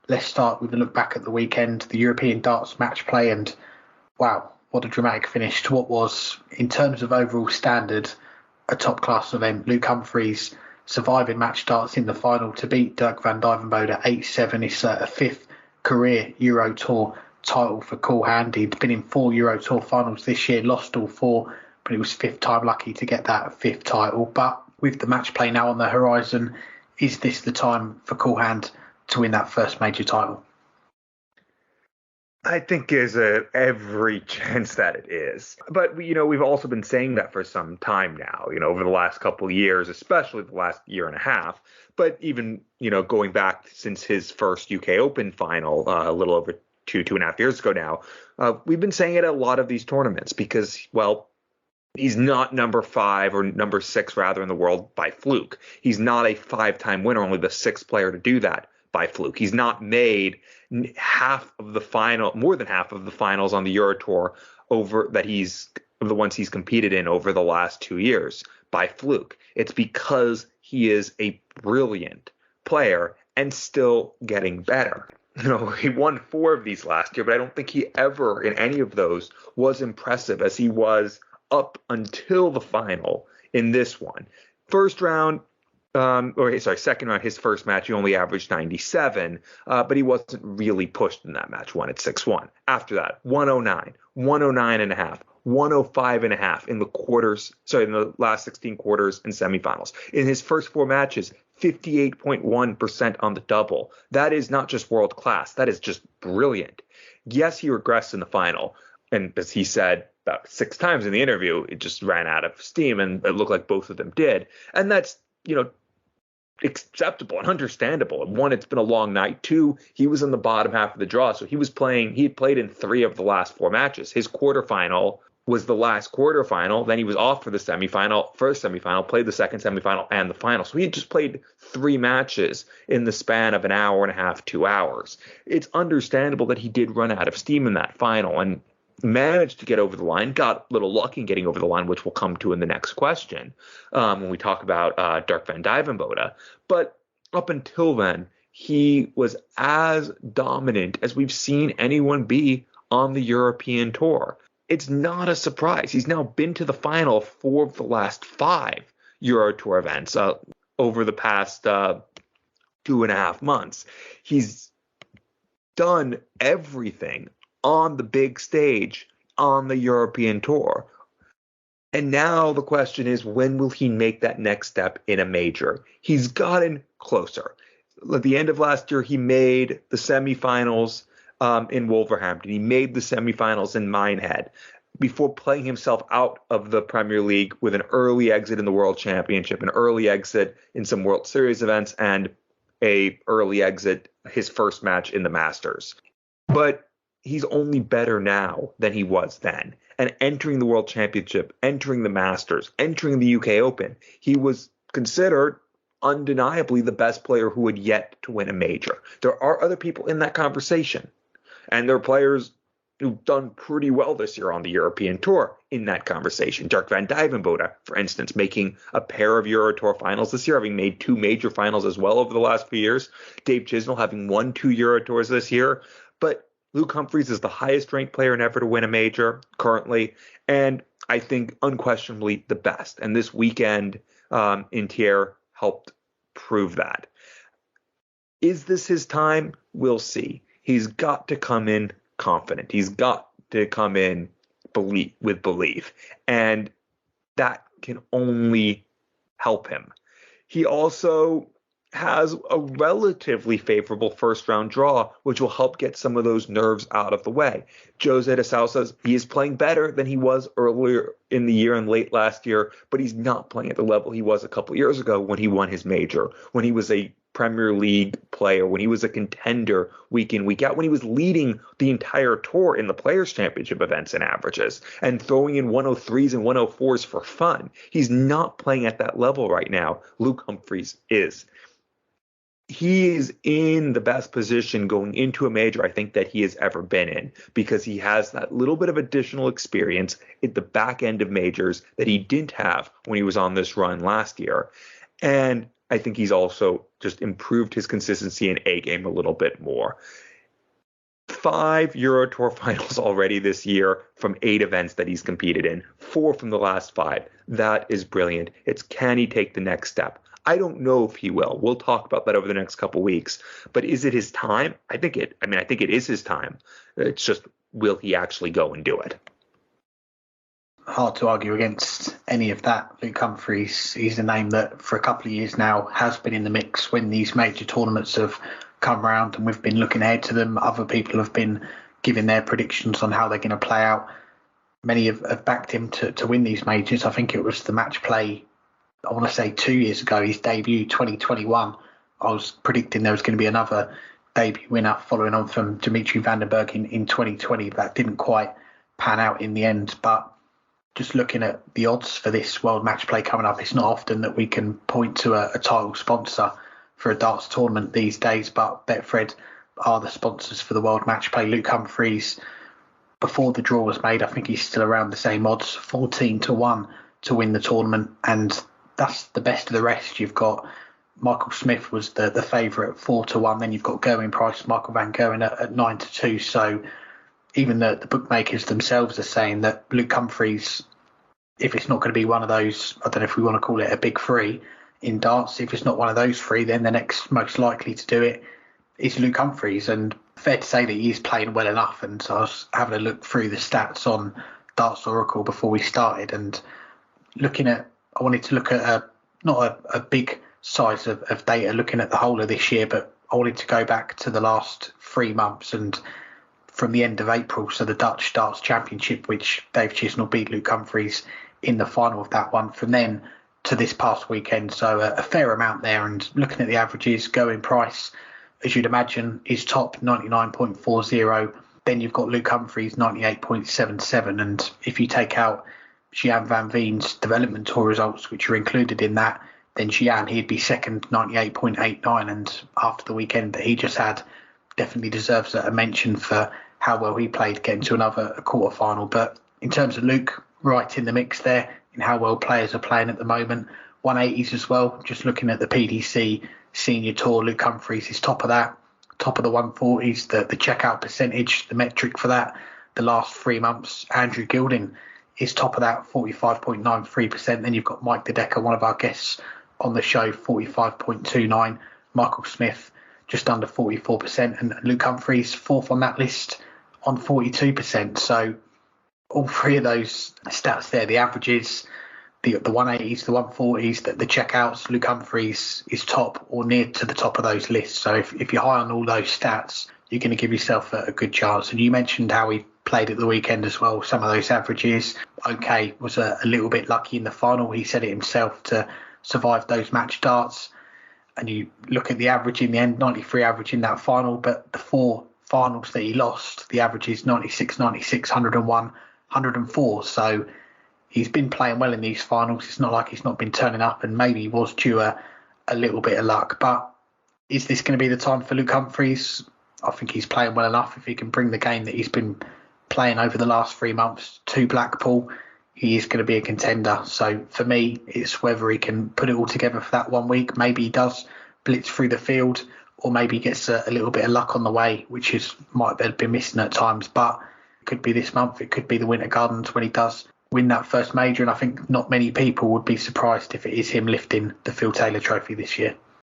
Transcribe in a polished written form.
let's start with a look back at the weekend, the European darts match play, and wow, what a dramatic finish to what was, in terms of overall standard, a top-class event. Luke Humphries surviving match darts in the final to beat Dirk van Dijvenbode 8-7. It's a fifth career Euro Tour title for Cool Hand. He'd been in 4 Euro Tour finals this year, lost all 4, but it was fifth time lucky to get that fifth title. But with the match play now on the horizon, is this the time for Cool Hand to win that first major title? I think there's every chance that it is. But, we've also been saying that for some time now, over the last couple of years, especially the last year and a half. But even, going back since his first UK Open final a little over 2.5 years ago now, we've been saying it at a lot of these tournaments because, well, he's not number 5 or number 6 rather in the world by fluke. He's not a 5-time winner, only the 6th player to do that by fluke. He's not made more than half of the finals on the Euro Tour of the ones he's competed in over the last 2 years by fluke. It's because he is a brilliant player and still getting better. He won 4 of these last year, but I don't think he ever in any of those was impressive as he was up until the final in this one. Second round, his first match, he only averaged 97, but he wasn't really pushed in that match, won at 6-1. After that, 109, 109.5, 105.5 in the last 16 quarters and semifinals. In his first 4 matches, 58.1% on the double. That is not just world class. That is just brilliant. Yes, he regressed in the final. And as he said about 6 times in the interview, it just ran out of steam, and it looked like both of them did. And that's, acceptable and understandable. 1, it's been a long night. 2, he was in the bottom half of the draw, so he had played in 3 of the last 4 matches. His quarterfinal was the last quarterfinal. Then he was off for the first semifinal, played the second semifinal and the final. So he had just played 3 matches in the span of an hour and a half, 2 hours. It's understandable that he did run out of steam in that final and managed to get over the line, got a little lucky in getting over the line, which we'll come to in the next question when we talk about Dirk van Dijvenbode. But up until then, he was as dominant as we've seen anyone be on the European Tour. It's not a surprise. He's now been to the final of 4 of the last 5 Euro Tour events over the past 2.5 months. He's done everything on the big stage on the European Tour. And now the question is, when will he make that next step in a major? He's gotten closer. At the end of last year, he made the semifinals in Wolverhampton. He made the semifinals in Minehead before playing himself out of the Premier League with an early exit in the World Championship, an early exit in some World Series events, and a early exit, his first match in the Masters. But he's only better now than he was then. And entering the World Championship, entering the Masters, entering the UK Open, he was considered undeniably the best player who had yet to win a major. There are other people in that conversation, and there are players who've done pretty well this year on the European Tour in that conversation. Dirk van Dijvenbode, for instance, making a pair of Euro Tour finals this year, having made 2 major finals as well over the last few years. Dave Chisnell having won 2 Euro Tours this year. But Luke Humphries is the highest ranked player ever to win a major currently, and I think unquestionably the best. And this weekend in Thiers helped prove that. Is this his time? We'll see. He's got to come in confident. He's got to come in with belief, and that can only help him. He also has a relatively favorable first round draw, which will help get some of those nerves out of the way. Jose de Sal says he is playing better than he was earlier in the year and late last year, but he's not playing at the level he was a couple years ago when he won his major, when he was a Premier League player, when he was a contender week in, week out, when he was leading the entire tour in the Players' Championship events and averages and throwing in 103s and 104s for fun. He's not playing at that level right now. Luke Humphries is. He is in the best position going into a major I think that he has ever been in, because he has that little bit of additional experience at the back end of majors that he didn't have when he was on this run last year. And I think he's also just improved his consistency in A game a little bit more. 5 Euro Tour finals already this year from 8 events that he's competed in, 4 from the last 5. That is brilliant. It's can he take the next step? I don't know if he will. We'll talk about that over the next couple weeks. But is it his time? I think it is his time. It's just, will he actually go and do it? Hard to argue against any of that. Luke Humphries, he's a name that for a couple of years now has been in the mix when these major tournaments have come around and we've been looking ahead to them. Other people have been giving their predictions on how they're going to play out. Many have backed him to win these majors. I think it was the match play, I want to say 2 years ago, his debut 2021. I was predicting there was going to be another debut winner following on from Dimitri van den Berg in 2020. That didn't quite pan out in the end, but just looking at the odds for this World Match Play coming up, it's not often that we can point to a title sponsor for a darts tournament these days, but Betfred are the sponsors for the World Match Play. Luke Humphries, before the draw was made, I think he's still around the same odds, 14-1 to win the tournament, and that's the best of the rest. You've got Michael Smith was the favourite, 4-1. Then you've got Going Price, Michael van Gerwen at 9-2. So even the bookmakers themselves are saying that Luke Humphries, if it's not going to be one of those, I don't know if we want to call it a big three in darts, if it's not one of those three, then the next most likely to do it is Luke Humphries. And fair to say that he is playing well enough. And so I was having a look through the stats on Darts Oracle before we started, and I wanted to look at not a big size of data looking at the whole of this year, but I wanted to go back to the last 3 months, and from the end of April, so the Dutch Darts Championship, which Dave Chisnell beat Luke Humphries in the final of that one, from then to this past weekend. So a fair amount there. And looking at the averages, Going Price, as you'd imagine, is top 99.40. Then you've got Luke Humphries 98.77. And if you take out Gian Van Veen's development tour results, which are included in that, then Gian, he'd be second, 98.89. And after the weekend that he just had, definitely deserves a mention for how well he played getting to another quarter-final. But in terms of Luke, right in the mix there in how well players are playing at the moment. 180s as well. Just looking at the PDC Senior Tour, Luke Humphries is top of that, top of the 140s, the checkout percentage, the metric for that, the last 3 months. Andrew Gilding is top of that, 45.93%. Then you've got Mike De Decker, one of our guests on the show, 45.29. Michael Smith, just under 44%, and Luke Humphries fourth on that list on 42%. So all three of those stats there, the averages, the 180s, the 140s, the checkouts, Luke Humphries is top or near to the top of those lists. So if you're high on all those stats, you're going to give yourself a good chance. And you mentioned how he played at the weekend as well. Some of those averages, okay, was a little bit lucky in the final. He said it himself to survive those match darts. And you look at the average in the end, 93 average in that final, but the 4 finals that he lost, the average is 96, 96, 101, 104. So he's been playing well in these finals. It's not like he's not been turning up, and maybe he was due a little bit of luck. But is this going to be the time for Luke Humphries? I think he's playing well enough. If he can bring the game that he's been playing over the last 3 months to Blackpool, he is going to be a contender. So for me, it's whether he can put it all together for that 1 week. Maybe he does blitz through the field, or maybe he gets a little bit of luck on the way, which might have been missing at times. But it could be this month. It could be the Winter Gardens when he does win that first major. And I think not many people would be surprised if it is him lifting the Phil Taylor Trophy this year.